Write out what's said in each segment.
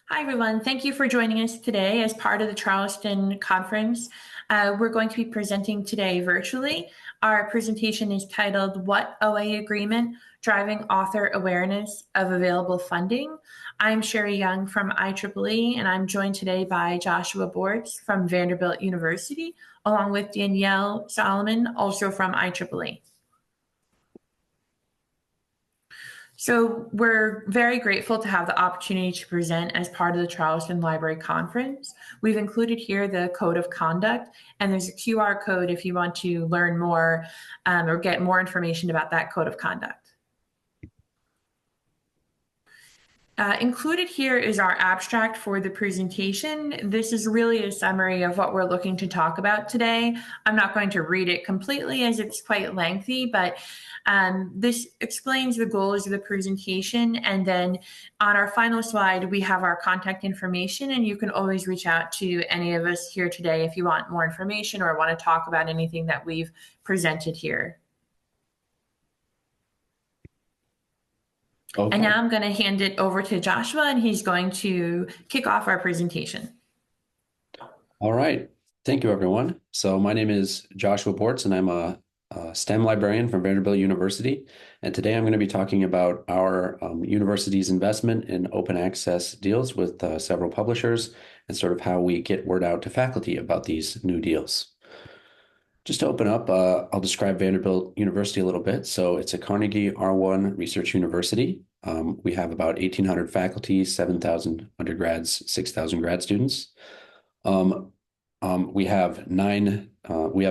Hi, everyone. Thank you for joining us today as part of the Charleston Conference. We're going to be presenting today virtually. Our presentation is titled, What OA Agreement? Driving Author Awareness of Available Funding. I'm Sherry Young from IEEE, and I'm joined today by Joshua Bortz from Vanderbilt University, along with Danielle Solomon, also from IEEE. So we're very grateful to have the opportunity to present as part of the Charleston Library Conference. We've included here the Code of Conduct, and there's a QR code if you want to learn more or get more information about that Code of Conduct. Included here is our abstract for the presentation. This is really a summary of what we're looking to talk about today. I'm not going to read it completely as it's quite lengthy, but this explains the goals of the presentation. And then on our final slide, we have our contact information, and you can always reach out to any of us here today if you want more information or want to talk about anything that we've presented here. Okay. And now I'm going to hand it over to Joshua, and he's going to kick off our presentation. All right. Thank you, everyone. So my name is Joshua Bortz, and I'm a STEM librarian from Vanderbilt University. And today I'm going to be talking about our university's investment in open access deals with several publishers and sort of how we get word out to faculty about these new deals. Just to open up, I'll describe Vanderbilt University a little bit. So it's a Carnegie R1 research university. We have about 1,800 faculty, 7,000 undergrads, 6,000 grad students. We have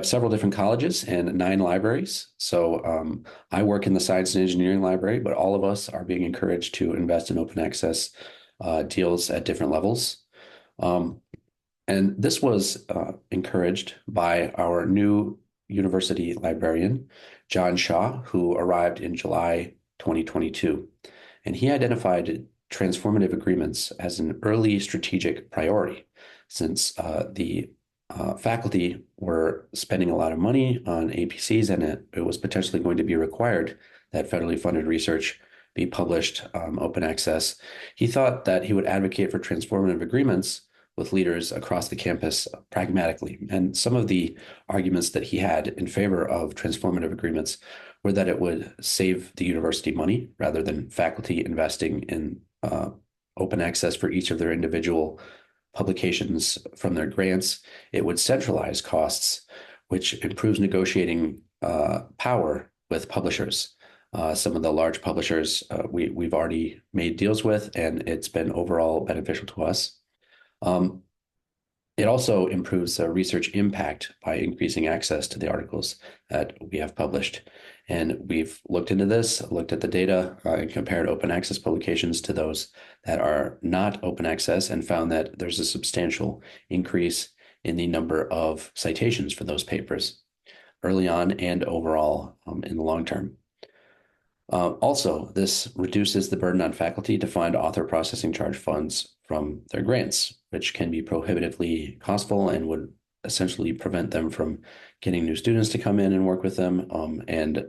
several different colleges and 9 libraries. So I work in the science and engineering library, but all of us are being encouraged to invest in open access deals at different levels. And this was encouraged by our new university librarian, John Shaw, who arrived in July 2022. And he identified transformative agreements as an early strategic priority, since the faculty were spending a lot of money on APCs, and it was potentially going to be required that federally funded research be published open access. He thought that he would advocate for transformative agreements with leaders across the campus pragmatically. And some of the arguments that he had in favor of transformative agreements were that it would save the university money rather than faculty investing in open access for each of their individual publications from their grants. It would centralize costs, which improves negotiating power with publishers. Some of the large publishers we've already made deals with, and it's been overall beneficial to us. It also improves research impact by increasing access to the articles that we have published. And we've looked into this, looked at the data, and compared open access publications to those that are not open access, and found that there's a substantial increase in the number of citations for those papers early on and overall in the long term. Also, this reduces the burden on faculty to find author processing charge funds from their grants, which can be prohibitively costful and would essentially prevent them from getting new students to come in and work with them, and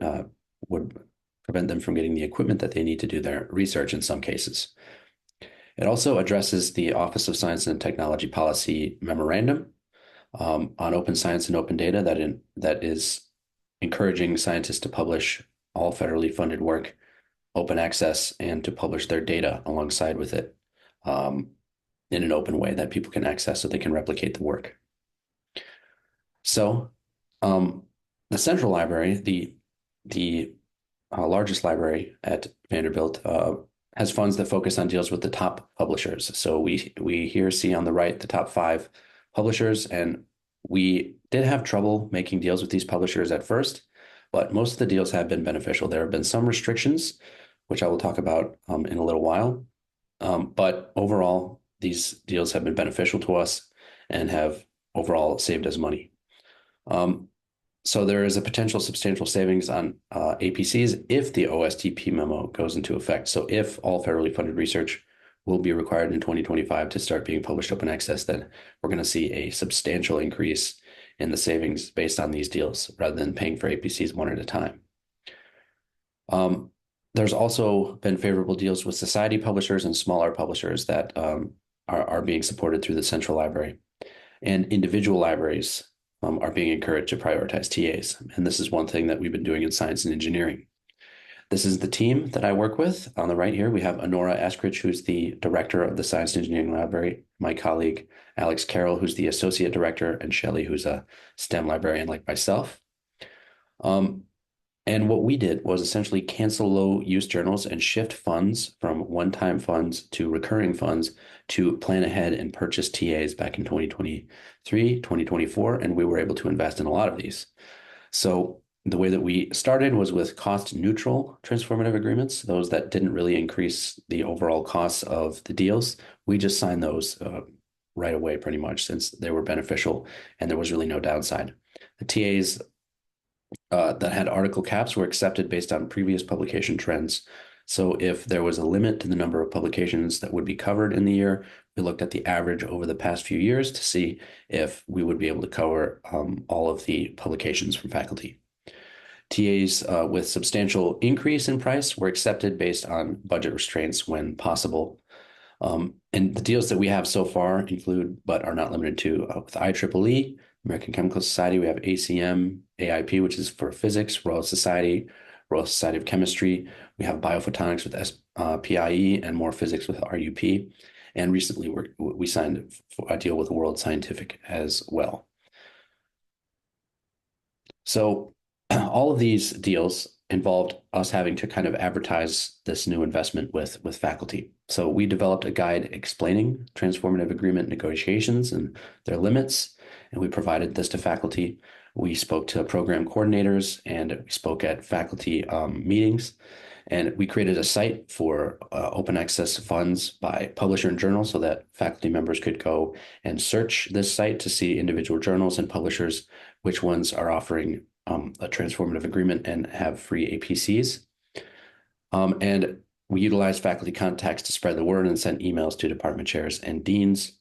would prevent them from getting the equipment that they need to do their research in some cases. It also addresses the Office of Science and Technology Policy Memorandum on open science and open data that is encouraging scientists to publish all federally funded work open access and to publish their data alongside with it in an open way that people can access so they can replicate the work. So the Central Library, the largest library at Vanderbilt, has funds that focus on deals with the top publishers. So we here see on the right the top 5 publishers, and we did have trouble making deals with these publishers at first, but most of the deals have been beneficial. There have been some restrictions, which I will talk about in a little while. But overall, these deals have been beneficial to us and have overall saved us money. So there is a potential substantial savings on APCs if the OSTP memo goes into effect. So if all federally funded research will be required in 2025 to start being published open access, then we're going to see a substantial increase in the savings based on these deals rather than paying for APCs one at a time. There's also been favorable deals with society publishers and smaller publishers that are being supported through the central library. And individual libraries are being encouraged to prioritize TAs. And this is one thing that we've been doing in science and engineering. This is the team that I work with. On the right here, we have Honora Eskridge, who's the director of the Science and Engineering Library, my colleague, Alex Carroll, who's the associate director, and Shelley, who's a STEM librarian like myself. And what we did was essentially cancel low use journals and shift funds from one-time funds to recurring funds to plan ahead and purchase TAs back in 2023, 2024, and we were able to invest in a lot of these. So the way that we started was with cost neutral transformative agreements, those that didn't really increase the overall costs of the deals. We just signed those right away pretty much since they were beneficial and there was really no downside. The TAs that had article caps were accepted based on previous publication trends. So if there was a limit to the number of publications that would be covered in the year, we looked at the average over the past few years to see if we would be able to cover all of the publications from faculty. TAs with substantial increase in price were accepted based on budget restraints when possible. And the deals that we have so far include, but are not limited to, with IEEE, American Chemical Society, we have ACM, AIP, which is for physics, Royal Society of Chemistry. We have biophotonics with PIE and more physics with RUP. And recently we signed a deal with World Scientific as well. So all of these deals involved us having to kind of advertise this new investment with faculty. So we developed a guide explaining transformative agreement negotiations and their limits, and we provided this to faculty. We spoke to program coordinators and we spoke at faculty meetings, and we created a site for open access funds by publisher and journal so that faculty members could go and search this site to see individual journals and publishers, which ones are offering a transformative agreement and have free APCs. And we utilized faculty contacts to spread the word and sent emails to department chairs and deans.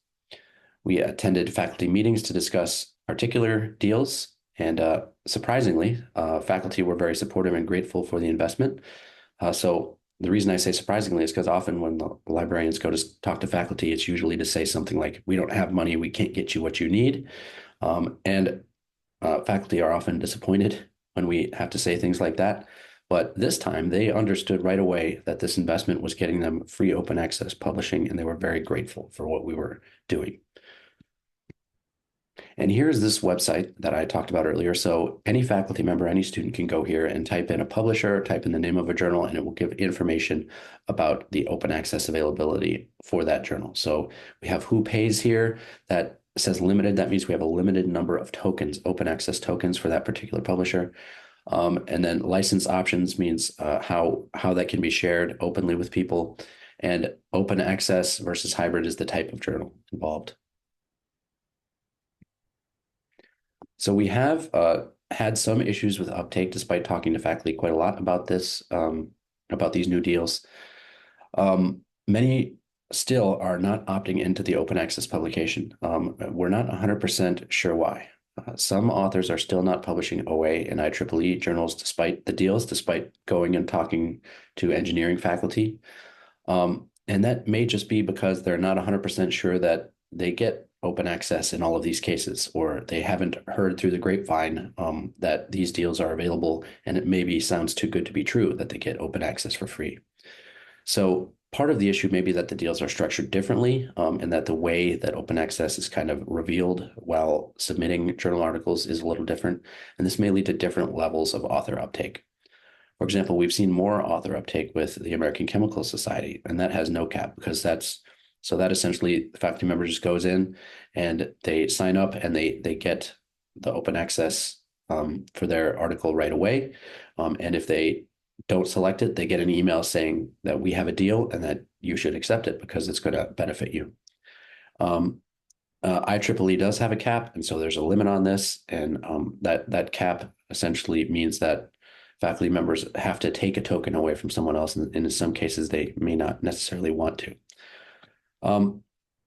We attended faculty meetings to discuss particular deals. And surprisingly, faculty were very supportive and grateful for the investment. So the reason I say surprisingly is because often when the librarians go to talk to faculty, it's usually to say something like, we don't have money, we can't get you what you need. Faculty are often disappointed when we have to say things like that. But this time they understood right away that this investment was getting them free open access publishing, and they were very grateful for what we were doing. And here's this website that I talked about earlier. So any faculty member, any student can go here and type in a publisher, type in the name of a journal, and it will give information about the open access availability for that journal. So we have who pays here. That says limited. That means we have a limited number of tokens, open access tokens for that particular publisher. And then license options means how that can be shared openly with people. And open access versus hybrid is the type of journal involved. So we have had some issues with uptake, despite talking to faculty quite a lot about this, about these new deals. Many still are not opting into the open access publication. We're not 100% sure why. Some authors are still not publishing OA and IEEE journals despite the deals, despite going and talking to engineering faculty. And that may just be because they're not 100% sure that they get open access in all of these cases, or they haven't heard through the grapevine that these deals are available, and it maybe sounds too good to be true that they get open access for free. So part of the issue may be that the deals are structured differently, and that the way that open access is kind of revealed while submitting journal articles is a little different, and this may lead to different levels of author uptake. For example, we've seen more author uptake with the American Chemical Society, and that has no cap, because that essentially the faculty member just goes in and they sign up and they get the open access for their article right away. And if they don't select it, they get an email saying that we have a deal and that you should accept it because it's going to benefit you. IEEE does have a cap, and so there's a limit on this, and that cap essentially means that faculty members have to take a token away from someone else, and in some cases they may not necessarily want to.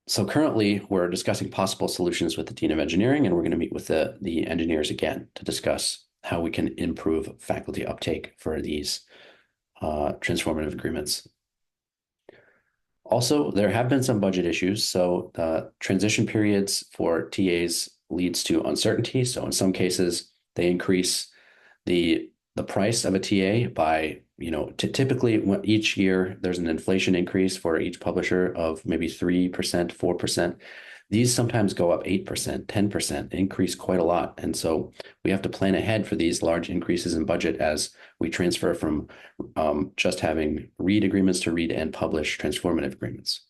So currently we're discussing possible solutions with the Dean of Engineering, and we're going to meet with the engineers again to discuss how we can improve faculty uptake for these transformative agreements. Also, there have been some budget issues. So transition periods for TAs leads to uncertainty. So in some cases, they increase the price of a TA by, typically each year there's an inflation increase for each publisher of maybe 3%, 4%. These sometimes go up 8%, 10%, increase quite a lot. And so we have to plan ahead for these large increases in budget as we transfer from just having read agreements to read and publish transformative agreements.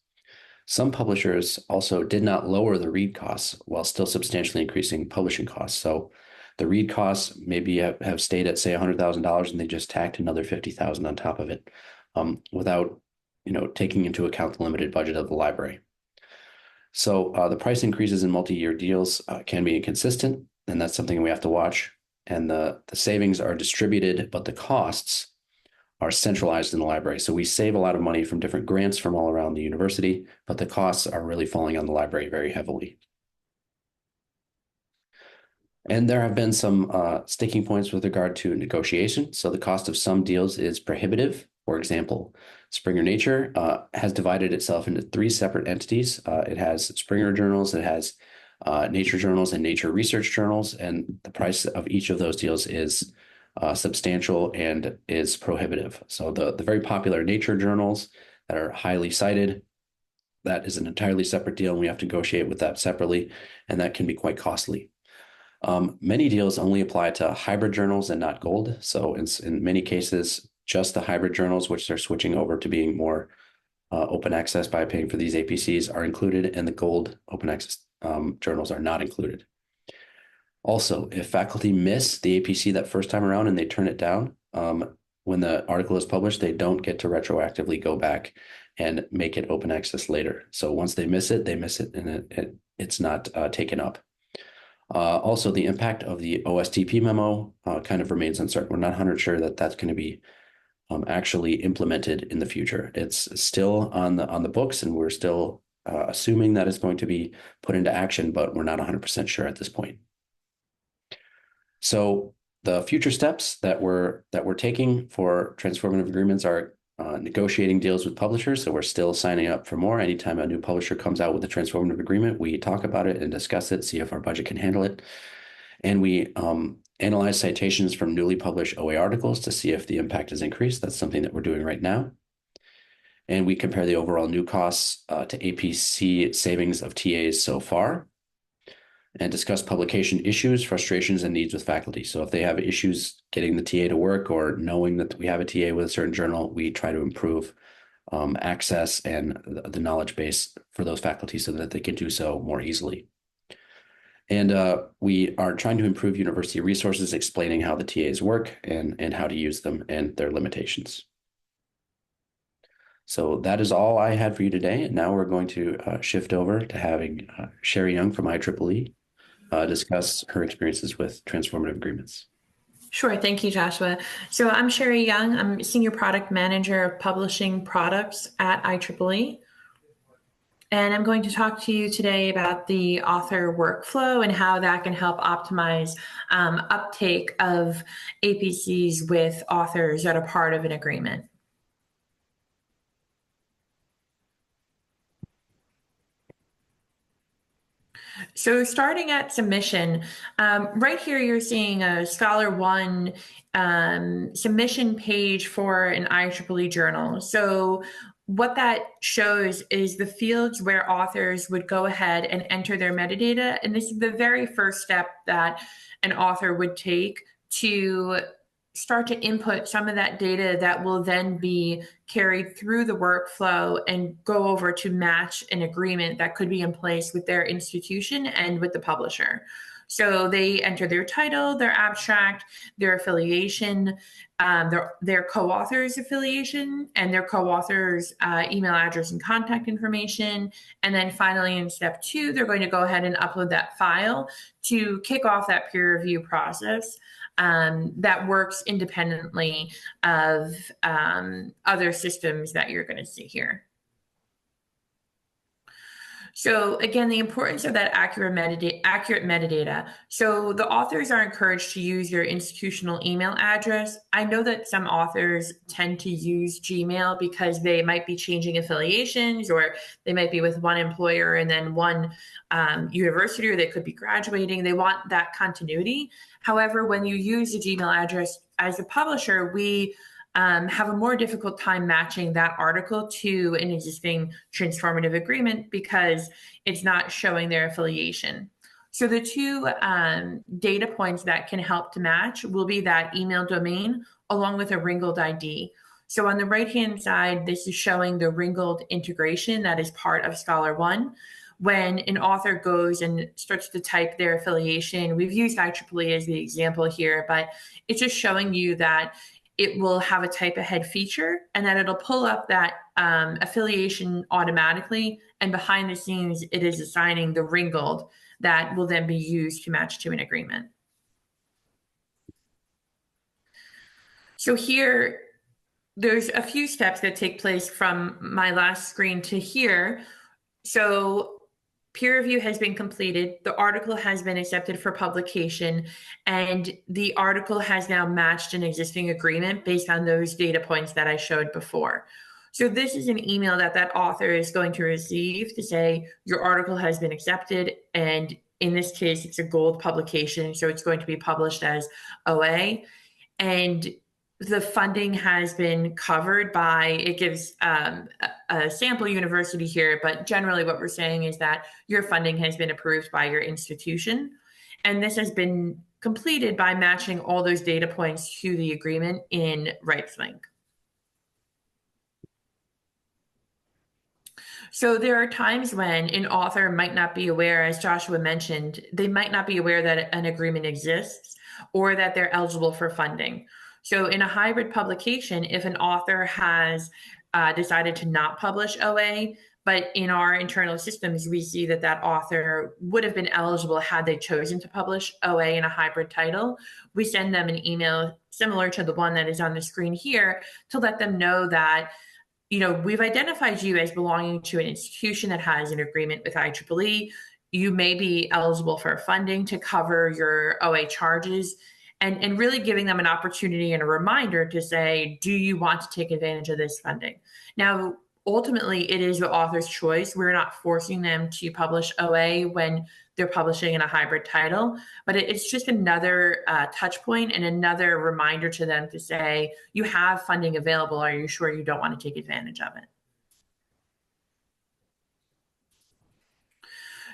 Some publishers also did not lower the read costs while still substantially increasing publishing costs. So the read costs maybe have stayed at, say, $100,000 and they just tacked another $50,000 on top of it without taking into account the limited budget of the library. So the price increases in multi-year deals can be inconsistent, and that's something we have to watch. And the savings are distributed, but the costs are centralized in the library. So we save a lot of money from different grants from all around the university, but the costs are really falling on the library very heavily. And there have been some sticking points with regard to negotiation. So the cost of some deals is prohibitive. For example, Springer Nature has divided itself into 3 separate entities. It has Springer journals, it has Nature journals, and Nature research journals. And the price of each of those deals is substantial and is prohibitive. So the very popular Nature journals that are highly cited, that is an entirely separate deal, and we have to negotiate with that separately, and that can be quite costly. Many deals only apply to hybrid journals and not gold. So in many cases, just the hybrid journals, which they're switching over to being more open access by paying for these APCs, are included, and the gold open access journals are not included. Also, if faculty miss the APC that first time around and they turn it down, when the article is published, they don't get to retroactively go back and make it open access later. So once they miss it, and it's not taken up. Also, the impact of the OSTP memo kind of remains uncertain. We're not 100% sure that that's going to be actually implemented in the future. It's still on the books, and we're still assuming that it's going to be put into action, but we're not 100% sure at this point. So the future steps that we're taking for transformative agreements are negotiating deals with publishers. So we're still signing up for more. Anytime a new publisher comes out with a transformative agreement, we talk about it and discuss it, see if our budget can handle it. And we analyze citations from newly published OA articles to see if the impact has increased. That's something that we're doing right now. And we compare the overall new costs to APC savings of TAs so far, and discuss publication issues, frustrations, and needs with faculty. So if they have issues getting the TA to work or knowing that we have a TA with a certain journal, we try to improve access and the knowledge base for those faculty so that they can do so more easily. And we are trying to improve university resources, explaining how the TAs work and how to use them and their limitations. So that is all I had for you today. And now we're going to shift over to having Sherry Young from IEEE discuss her experiences with transformative agreements. Sure. Thank you, Joshua. So I'm Sherry Young. I'm Senior Product Manager of Publishing Products at IEEE. And I'm going to talk to you today about the author workflow and how that can help optimize uptake of APCs with authors that are part of an agreement. So starting at submission, right here you're seeing a ScholarOne submission page for an IEEE journal. So what that shows is the fields where authors would go ahead and enter their metadata. And this is the very first step that an author would take to start to input some of that data that will then be carried through the workflow and go over to match an agreement that could be in place with their institution and with the publisher. So they enter their title, their abstract, their affiliation, their co-author's affiliation, and their co-author's email address and contact information. And then finally, in step 2, they're going to go ahead and upload that file to kick off that peer review process. That works independently of other systems that you're going to see here. So again, the importance of that accurate metadata. So the authors are encouraged to use their institutional email address. I know that some authors tend to use Gmail because they might be changing affiliations, or they might be with one employer and then one university, or they could be graduating. They want that continuity. However, when you use the Gmail address as a publisher, we have a more difficult time matching that article to an existing transformative agreement because it's not showing their affiliation. So the two data points that can help to match will be that email domain along with a Ringgold ID. So on the right-hand side, this is showing the Ringgold integration that is part of Scholar One. When an author goes and starts to type their affiliation, we've used IEEE as the example here, but it's just showing you that it will have a type ahead feature, and then it'll pull up that affiliation automatically. And behind the scenes, it is assigning the Ringgold that will then be used to match to an agreement. So here, there's a few steps that take place from my last screen to here. So peer review has been completed, the article has been accepted for publication, and the article has now matched an existing agreement based on those data points that I showed before. So this is an email that that author is going to receive to say, your article has been accepted, and in this case, it's a gold publication, so it's going to be published as OA. And the funding has been covered by, it gives a sample university here, but generally what we're saying is that your funding has been approved by your institution. And this has been completed by matching all those data points to the agreement in RightsLink. So there are times when an author might not be aware, as Joshua mentioned, they might not be aware that an agreement exists or that they're eligible for funding. So in a hybrid publication, if an author has decided to not publish OA, but in our internal systems, we see that that author would have been eligible had they chosen to publish OA in a hybrid title, we send them an email similar to the one that is on the screen here to let them know that, you know, we've identified you as belonging to an institution that has an agreement with IEEE. You may be eligible for funding to cover your OA charges. And really giving them an opportunity and a reminder to say, do you want to take advantage of this funding? Now, ultimately, it is the author's choice. We're not forcing them to publish OA when they're publishing in a hybrid title, but it's just another touch point and another reminder to them to say, you have funding available. Are you sure you don't want to take advantage of it?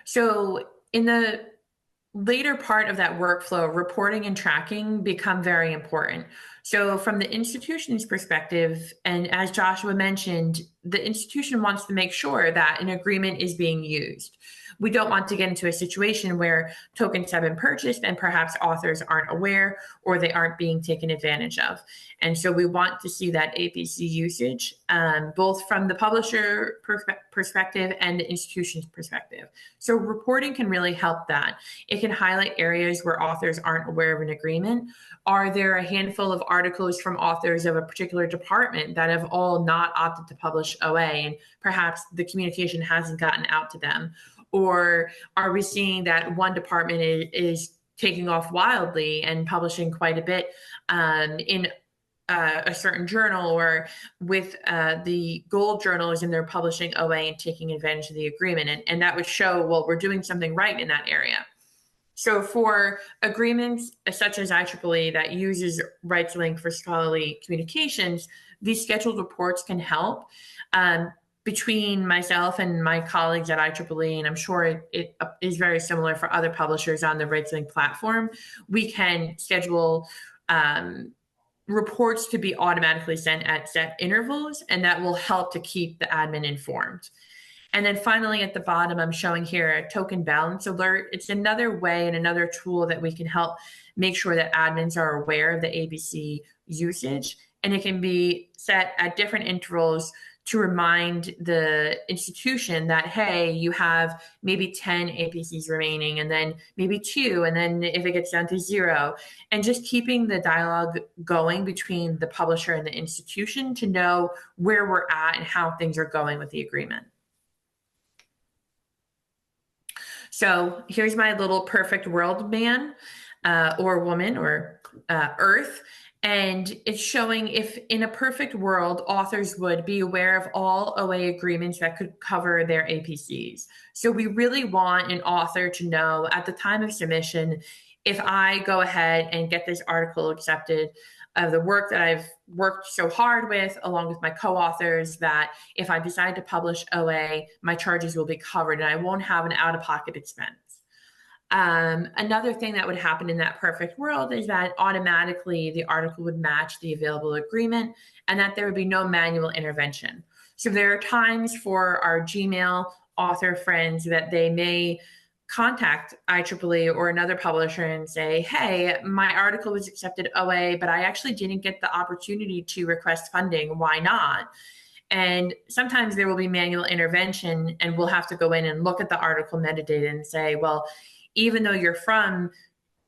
So in the later part of that workflow, reporting and tracking become very important. So from the institution's perspective, and as Joshua mentioned, the institution wants to make sure that an agreement is being used. We don't want to get into a situation where tokens have been purchased and perhaps authors aren't aware or they aren't being taken advantage of. And so we want to see that APC usage, both from the publisher perspective and the institution's perspective. So reporting can really help that. It can highlight areas where authors aren't aware of an agreement. Are there a handful of articles from authors of a particular department that have all not opted to publish OA, and perhaps the communication hasn't gotten out to them? Or are we seeing that one department is taking off wildly and publishing quite a bit in a certain journal, or with the gold journals, and they're publishing OA and taking advantage of the agreement? And that would show, well, we're doing something right in that area. So for agreements such as IEEE that uses RightsLink for scholarly communications, these scheduled reports can help. Between myself and my colleagues at IEEE, and I'm sure it is very similar for other publishers on the RightsLink platform, we can schedule reports to be automatically sent at set intervals, and that will help to keep the admin informed. And then finally, at the bottom, I'm showing here a token balance alert. It's another way and another tool that we can help make sure that admins are aware of the APC usage. And it can be set at different intervals to remind the institution that, hey, you have maybe 10 APCs remaining, and then maybe 2, and then if it gets down to 0, and just keeping the dialogue going between the publisher and the institution to know where we're at and how things are going with the agreement. So here's my little perfect world man or woman or earth. And it's showing if in a perfect world, authors would be aware of all OA agreements that could cover their APCs. So we really want an author to know at the time of submission, if I go ahead and get this article accepted, of the work that I've worked so hard with, along with my co-authors, that if I decide to publish OA, my charges will be covered and I won't have an out-of-pocket expense. Another thing that would happen in that perfect world is that automatically the article would match the available agreement and that there would be no manual intervention. So there are times for our Gmail author friends that they may contact IEEE or another publisher and say, hey, my article was accepted OA, but I actually didn't get the opportunity to request funding. Why not? And sometimes there will be manual intervention and we'll have to go in and look at the article metadata and say, well, even though you're from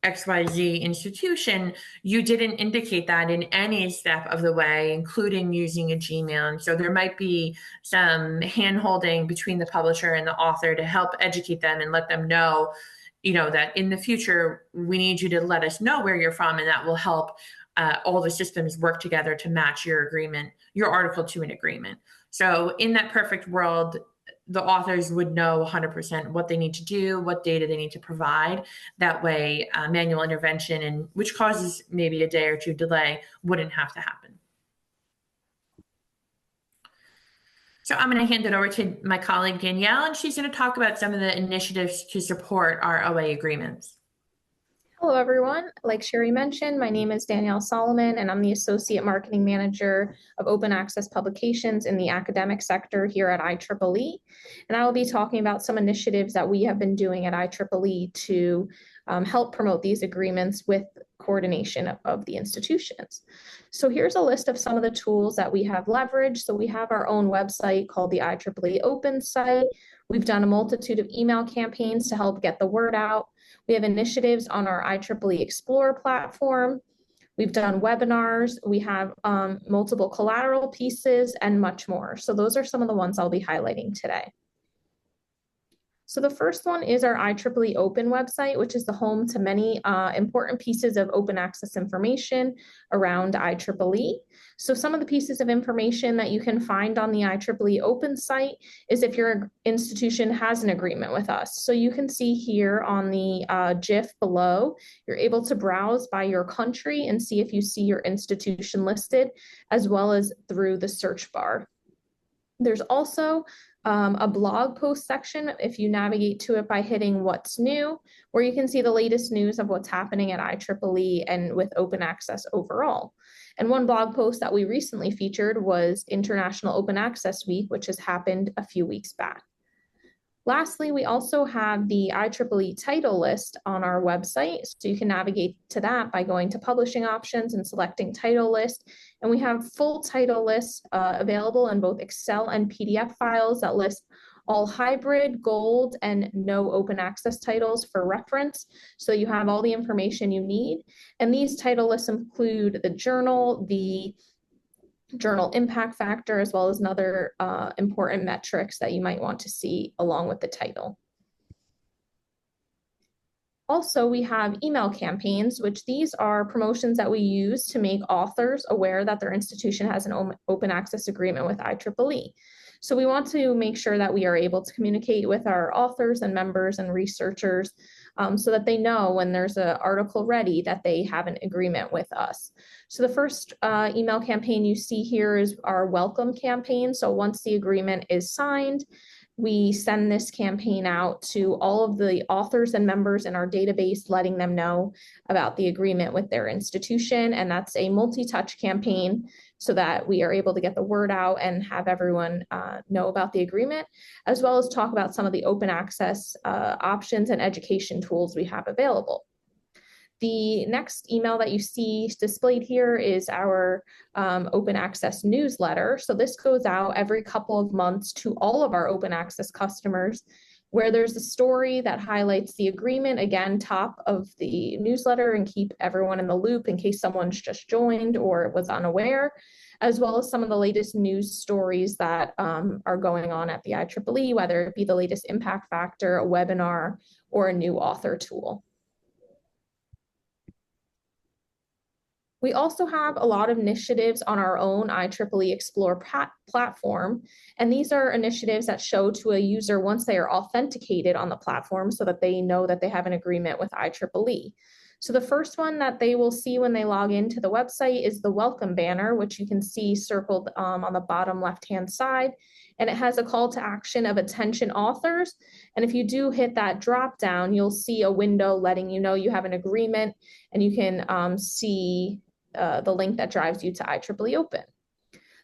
XYZ institution, you didn't indicate that in any step of the way, including using a Gmail. And so there might be some hand-holding between the publisher and the author to help educate them and let them know, that in the future, we need you to let us know where you're from, and that will help all the systems work together to match your agreement, your article to an agreement. So in that perfect world, the authors would know 100% what they need to do, what data they need to provide. That way, manual intervention, and which causes maybe a day or two delay, wouldn't have to happen. So I'm going to hand it over to my colleague Danielle, and she's going to talk about some of the initiatives to support our OA agreements. Hello, everyone. Like Sherry mentioned, my name is Danielle Solomon, and I'm the Associate Marketing Manager of Open Access Publications in the academic sector here at IEEE. And I will be talking about some initiatives that we have been doing at IEEE to help promote these agreements with coordination of the institutions. So here's a list of some of the tools that we have leveraged. So we have our own website called the IEEE Open site. We've done a multitude of email campaigns to help get the word out. We have initiatives on our IEEE Explore platform. We've done webinars. We have multiple collateral pieces and much more. So those are some of the ones I'll be highlighting today. So the first one is our IEEE Open website, which is the home to many important pieces of open access information around IEEE. So some of the pieces of information that you can find on the IEEE Open site is if your institution has an agreement with us. So you can see here on the GIF below, you're able to browse by your country and see if you see your institution listed, as well as through the search bar. There's also a blog post section if you navigate to it by hitting what's new, where you can see the latest news of what's happening at IEEE and with open access overall. And one blog post that we recently featured was International Open Access Week, which has happened a few weeks back. Lastly, we also have the IEEE title list on our website. So you can navigate to that by going to publishing options and selecting title list. And we have full title lists available in both Excel and PDF files that list all hybrid, gold, and no open access titles for reference. So you have all the information you need. And these title lists include the journal impact factor, as well as other important metrics that you might want to see along with the title. Also, we have email campaigns, which these are promotions that we use to make authors aware that their institution has an open access agreement with IEEE. So we want to make sure that we are able to communicate with our authors and members and researchers so that they know when there's an article ready that they have an agreement with us. So the first email campaign you see here is our welcome campaign. So once the agreement is signed, we send this campaign out to all of the authors and members in our database, letting them know about the agreement with their institution. And that's a multi-touch campaign so that we are able to get the word out and have everyone know about the agreement, as well as talk about some of the open access options and education tools we have available. The next email that you see displayed here is our open access newsletter. So this goes out every couple of months to all of our open access customers, where there's a story that highlights the agreement, again, top of the newsletter, and keep everyone in the loop in case someone's just joined or was unaware, as well as some of the latest news stories that are going on at the IEEE, whether it be the latest impact factor, a webinar, or a new author tool. We also have a lot of initiatives on our own IEEE Explore platform, and these are initiatives that show to a user once they are authenticated on the platform so that they know that they have an agreement with IEEE. So the first one that they will see when they log into the website is the welcome banner, which you can see circled on the bottom left-hand side, and it has a call to action of attention authors. And if you do hit that drop down, you'll see a window letting you know you have an agreement, and you can see the link that drives you to IEEE Open.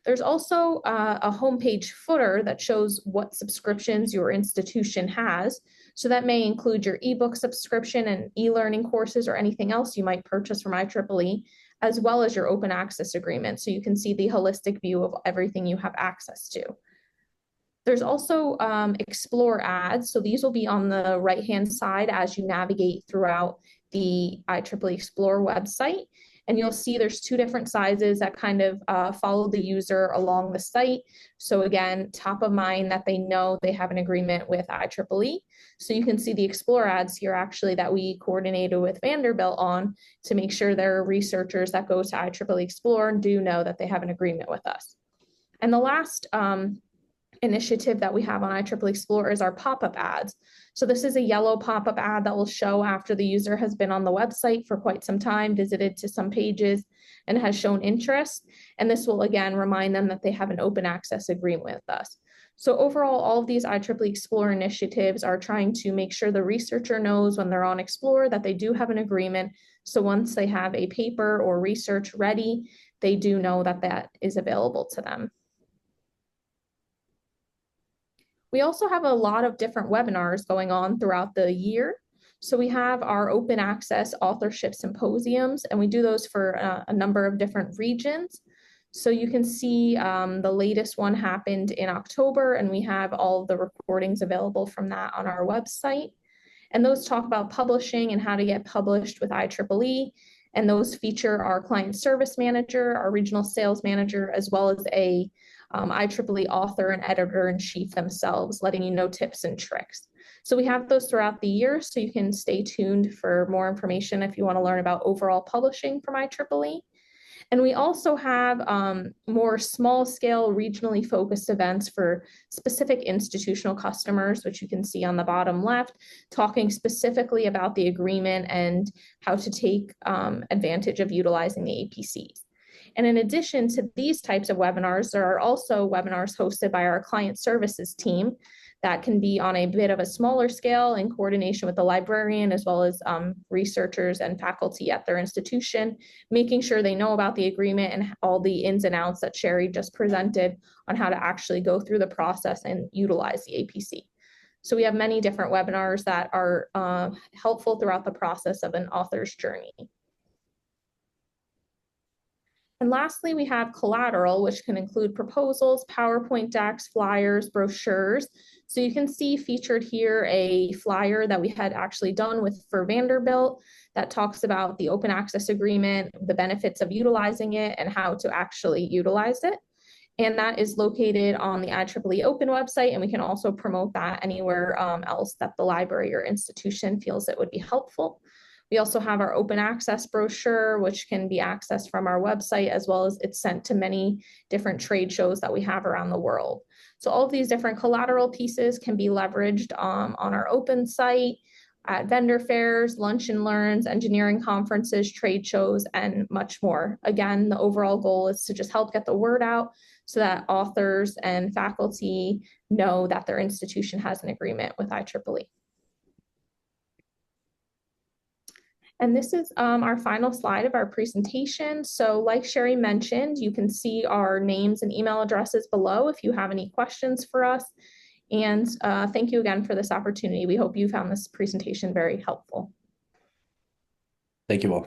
There's also a homepage footer that shows what subscriptions your institution has. So that may include your ebook subscription and e-learning courses or anything else you might purchase from IEEE, as well as your open access agreement. So you can see the holistic view of everything you have access to. There's also Explore ads. So these will be on the right-hand side as you navigate throughout the IEEE Explore website. And you'll see there's two different sizes that kind of follow the user along the site. So again, top of mind that they know they have an agreement with IEEE. So you can see the Explore ads here actually that we coordinated with Vanderbilt on to make sure their researchers that go to IEEE Explore do know that they have an agreement with us. And the last initiative that we have on IEEE Explore is our pop-up ads. So this is a yellow pop-up ad that will show after the user has been on the website for quite some time, visited to some pages, and has shown interest. And this will again remind them that they have an open access agreement with us. So overall, all of these IEEE Explore initiatives are trying to make sure the researcher knows when they're on Explore that they do have an agreement. So once they have a paper or research ready, they do know that that is available to them. We also have a lot of different webinars going on throughout the year. So we have our open access authorship symposiums, and we do those for a number of different regions. So you can see the latest one happened in October, and we have all of the recordings available from that on our website. And those talk about publishing and how to get published with IEEE. And those feature our client service manager, our regional sales manager, as well as a IEEE author and editor-in-chief themselves, letting you know tips and tricks. So we have those throughout the year, so you can stay tuned for more information if you want to learn about overall publishing from IEEE. And we also have more small-scale, regionally focused events for specific institutional customers, which you can see on the bottom left, talking specifically about the agreement and how to take advantage of utilizing the APCs. And in addition to these types of webinars, there are also webinars hosted by our client services team that can be on a bit of a smaller scale in coordination with the librarian, as well as researchers and faculty at their institution, making sure they know about the agreement and all the ins and outs that Sherry just presented on how to actually go through the process and utilize the APC. So we have many different webinars that are helpful throughout the process of an author's journey. And lastly, we have collateral, which can include proposals, PowerPoint decks, flyers, brochures. So you can see featured here a flyer that we had actually done for Vanderbilt that talks about the open access agreement, the benefits of utilizing it, and how to actually utilize it. And that is located on the IEEE Open website, and we can also promote that anywhere else that the library or institution feels it would be helpful. We also have our open access brochure, which can be accessed from our website, as well as it's sent to many different trade shows that we have around the world. So all of these different collateral pieces can be leveraged on our open site, at vendor fairs, lunch and learns, engineering conferences, trade shows, and much more. Again, the overall goal is to just help get the word out so that authors and faculty know that their institution has an agreement with IEEE. And this is our final slide of our presentation. So like Sherry mentioned, you can see our names and email addresses below if you have any questions for us. And thank you again for this opportunity. We hope you found this presentation very helpful. Thank you all.